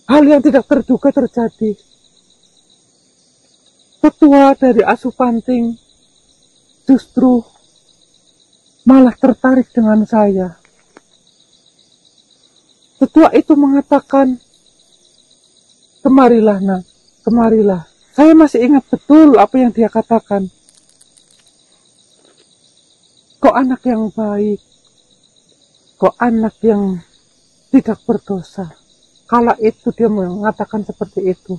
hal yang tidak terduga terjadi. Ketua dari asuh panting justru malah tertarik dengan saya. Ketua itu mengatakan, "Kemarilah nak, kemarilah." Saya masih ingat betul apa yang dia katakan. Kok anak yang baik, kok anak yang tidak berdosa. Kala itu dia mengatakan seperti itu.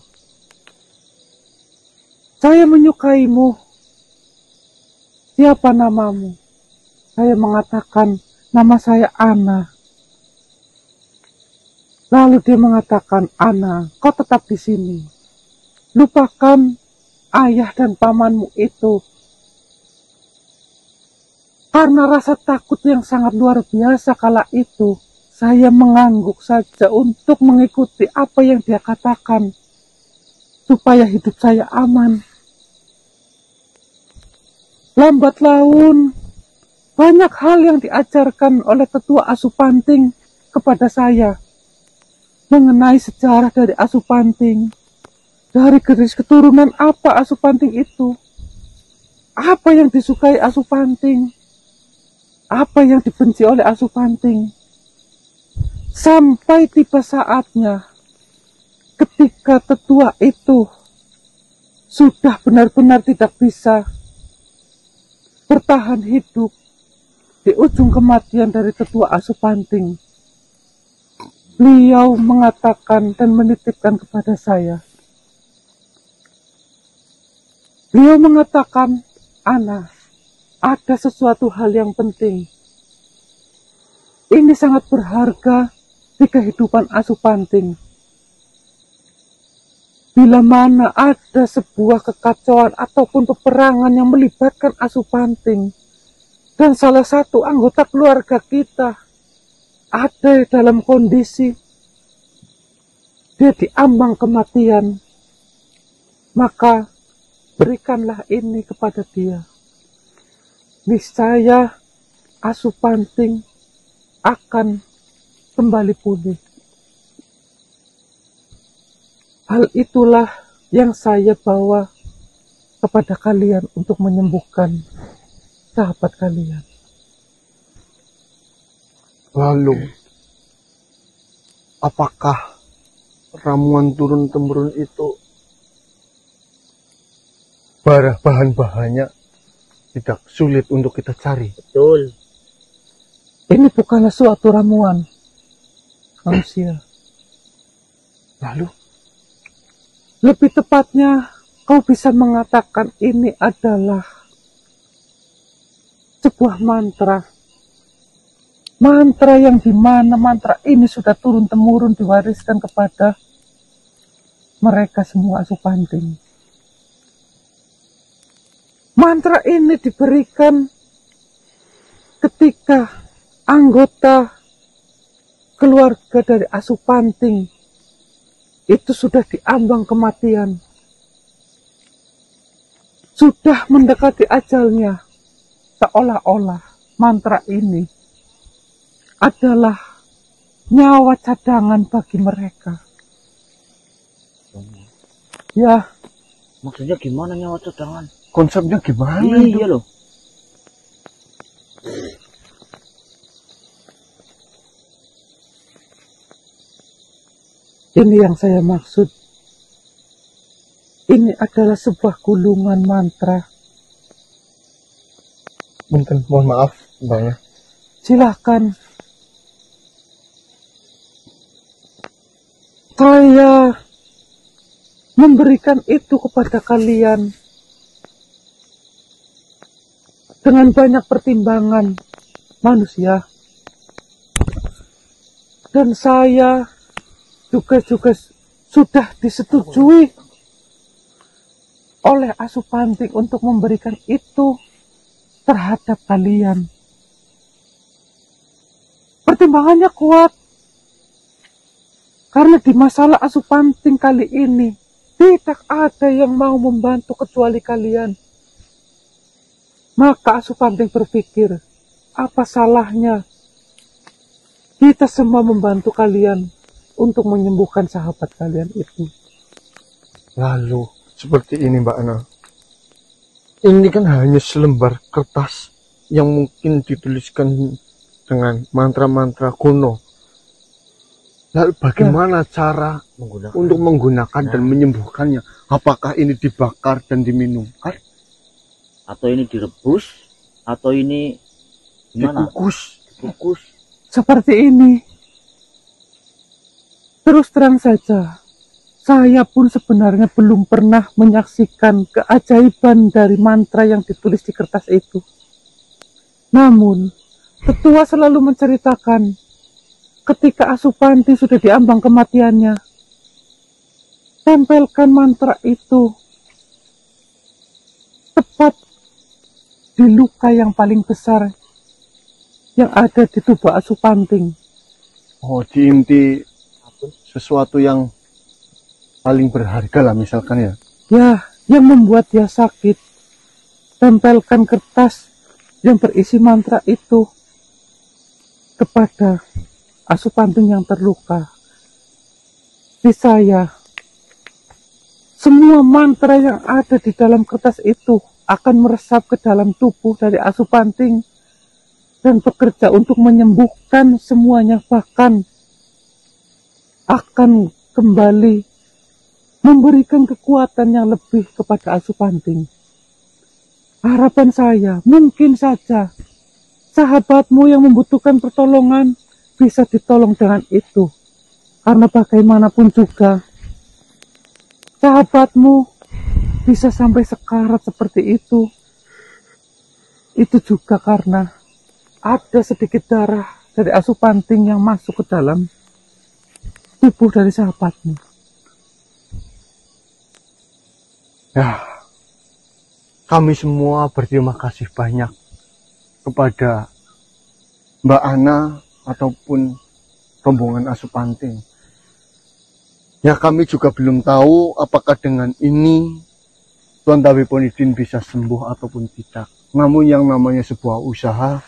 Saya menyukaimu. Siapa namamu? Saya mengatakan, nama saya Ana. Lalu dia mengatakan, Ana, kau tetap di sini. Lupakan ayah dan pamanmu itu. Karena rasa takut yang sangat luar biasa kala itu, saya mengangguk saja untuk mengikuti apa yang dia katakan, supaya hidup saya aman. Lambat laun, banyak hal yang diajarkan oleh tetua asuh panting kepada saya mengenai sejarah dari asuh panting, dari garis keturunan apa asuh panting itu, apa yang disukai asuh panting, apa yang dibenci oleh asuh panting. Sampai tiba saatnya ketika tetua itu sudah benar-benar tidak bisa bertahan hidup di ujung kematian dari tetua asuh panting. Beliau mengatakan dan menitipkan kepada saya. Beliau mengatakan, Ana, ada sesuatu hal yang penting. Ini sangat berharga di kehidupan asuh panting. Bila mana ada sebuah kekacauan ataupun peperangan yang melibatkan asuh panting, dan salah satu anggota keluarga kita ada dalam kondisi dia diambang kematian, maka berikanlah ini kepada dia. Niscaya asuh panting akan kembali pulih. Hal itulah yang saya bawa kepada kalian untuk menyembuhkan sahabat kalian. Lalu, apakah ramuan turun-temurun itu bahan-bahannya tidak sulit untuk kita cari? Betul. Ini bukanlah suatu ramuan manusia. Lalu? Lebih tepatnya, kau bisa mengatakan ini adalah sebuah mantra. Mantra yang dimana mantra ini sudah turun-temurun diwariskan kepada mereka semua asuh panting. Mantra ini diberikan ketika anggota keluarga dari asuh panting itu sudah diambang kematian, sudah mendekati ajalnya, seolah-olah mantra ini adalah nyawa cadangan bagi mereka. Ya, maksudnya gimana nyawa cadangan? Konsepnya gimana? Iya loh. Ini yang saya maksud. Ini adalah sebuah gulungan mantra. Mungkin mohon maaf, Bang. Silahkan. Saya memberikan itu kepada kalian dengan banyak pertimbangan manusia. Dan saya juga sudah disetujui oleh asuh panting untuk memberikan itu terhadap kalian. Pertimbangannya kuat, karena di masalah asuh panting kali ini tidak ada yang mau membantu kecuali kalian. Maka asuh panting berpikir, apa salahnya kita semua membantu kalian untuk menyembuhkan sahabat kalian itu. Lalu seperti ini Mbak Ana. Ini kan hanya selembar kertas yang mungkin dituliskan dengan mantra-mantra kuno. Lalu bagaimana cara untuk menggunakan dan menyembuhkannya? Apakah ini dibakar dan diminum? Atau ini direbus? Atau ini gimana? Dikukus. Seperti ini. Terus terang saja, saya pun sebenarnya belum pernah menyaksikan keajaiban dari mantra yang ditulis di kertas itu. Namun, tetua selalu menceritakan ketika Asupanti sudah diambang kematiannya, tempelkan mantra itu tepat di luka yang paling besar yang ada di tubuh Asupanting. Oh, di inti sesuatu yang paling berharga lah misalkan ya. Ya, yang membuat dia sakit. Tempelkan kertas yang berisi mantra itu kepada Asupanting yang terluka. Di saya, semua mantra yang ada di dalam kertas itu akan meresap ke dalam tubuh dari Asupanting dan bekerja untuk menyembuhkan semuanya, bahkan akan kembali memberikan kekuatan yang lebih kepada Asupanting. Harapan saya, mungkin saja sahabatmu yang membutuhkan pertolongan bisa ditolong dengan itu. Karena bagaimanapun juga, sahabatmu bisa sampai sekarat seperti itu juga karena ada sedikit darah dari Asupanting yang masuk ke dalam tubuh dari sahabatmu. Ya, kami semua berterima kasih banyak kepada Mbak Ana ataupun rombongan Asupanting. Ya, kami juga belum tahu apakah dengan ini Tuan Tawiponidin bisa sembuh ataupun tidak. Namun yang namanya sebuah usaha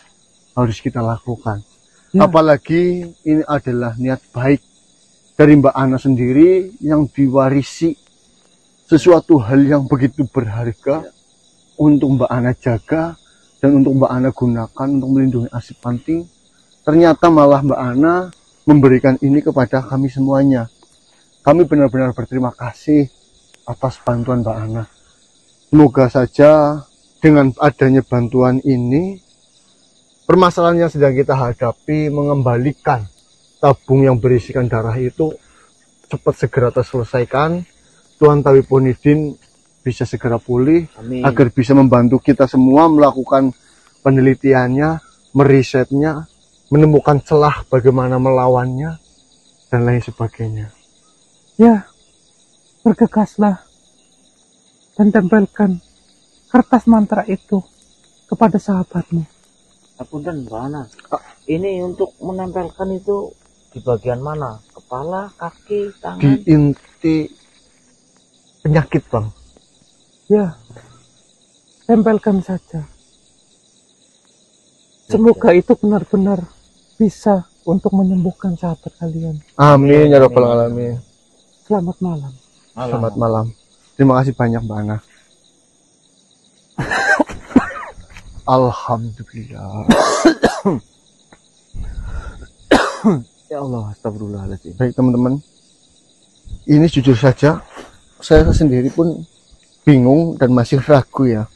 harus kita lakukan. Ya. Apalagi ini adalah niat baik dari Mbak Ana sendiri yang diwarisi sesuatu hal yang begitu berharga untuk Mbak Ana jaga dan untuk Mbak Ana gunakan untuk melindungi Asupanting. Ternyata malah Mbak Ana memberikan ini kepada kami semuanya. Kami benar-benar berterima kasih atas bantuan Mbak Ana. Semoga saja dengan adanya bantuan ini, permasalahan yang sedang kita hadapi mengembalikan tabung yang berisikan darah itu cepat segera terselesaikan. Tuan Tawiponidin bisa segera pulih. Amin. Agar bisa membantu kita semua melakukan penelitiannya, merisetnya, menemukan celah bagaimana melawannya dan lain sebagainya. Ya, bergegaslah dan tempelkan kertas mantra itu kepada sahabatmu. Apunten Mbak Ana, ini untuk menempelkan itu di bagian mana? Kepala, kaki, tangan? Di inti penyakit, Bang. Ya, tempelkan saja. Semoga itu benar-benar bisa untuk menyembuhkan sahabat kalian. Amin ya rabbal alamin. Selamat malam. Selamat malam. Terima kasih banyak Mbak Ana. Alhamdulillah. Ya Allah, astagfirullahaladzim. Baik teman-teman, ini jujur saja saya sendiri pun bingung dan masih ragu ya.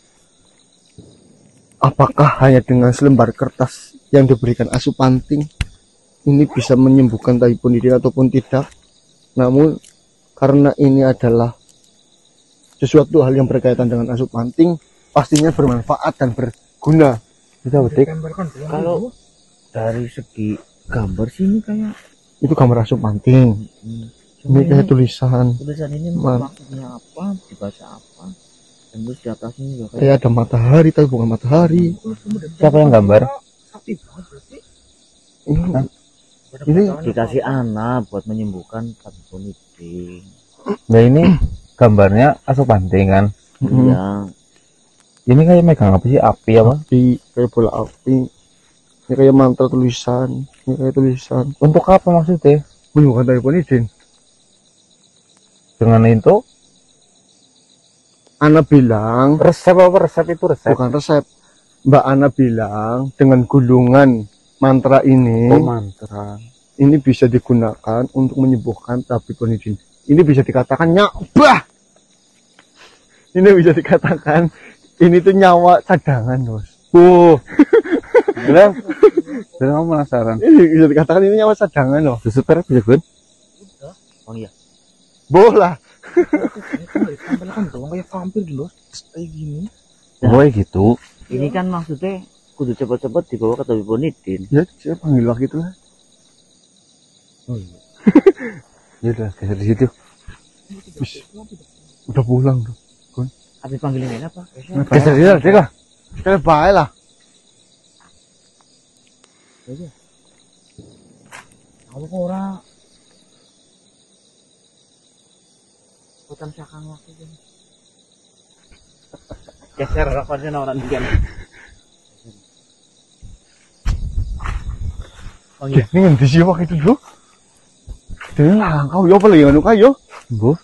Apakah hanya dengan selembar kertas yang diberikan Asupanting ini bisa menyembuhkan Tawiponidin ataupun tidak? Namun karena ini adalah sesuatu hal yang berkaitan dengan Asupanting, pastinya bermanfaat dan berguna. Bisa betik? Kalau dari segi gambar sih ini kayak itu gambar Asupanting. Ini kayak tulisan. Tulisan ini maksudnya apa? Dibaca apa? Dan terus di atasnya juga kayak ada matahari tapi bukan matahari. Siapa yang gambar? Ini dikasih anak buat menyembuhkan Tawiponidin. Nah ini gambarnya Asupanting kan? Iya. Ini kayak megang apa sih? Api apa? Api, kayak bola api. Ini kayak mantra tulisan. Ini kayak tulisan. Untuk apa maksudnya? menyembuhkan Taiponidin. Dengan itu Ana bilang, resep apa resep itu resep? bukan resep. Mbak Ana bilang dengan gulungan mantra ini, Oh, mantra. ini bisa digunakan untuk menyembuhkan Taiponidin. Ini bisa dikatakan nyabah. Ini bisa dikatakan ini tuh nyawa cadangan, Bos. Bilang, kamu penasaran. Ini bisa dikatakan ini nyawa cadangan loh. Susu perep bisa Gun? Oh iya. Bola. Kan dong kayak vampir dulu kayak gini. Oh gitu. Ini kan maksudnya kudu cepet-cepet dibawa ke Taiponidin. Ya, saya panggil lagi itu lah. Oh iya. Ya udah geser di situ. Udah pulang tuh. Habis panggilin ini apa? Geser di situ lah. Kayak baik lah. Aku kok ora hutan sakang waktu ini. Geser rokoknya orang diam. Oh iya. Ini ngendi sih waktu itu dulu? Dia langkau, ya apa lagi nganu kayo? Bu,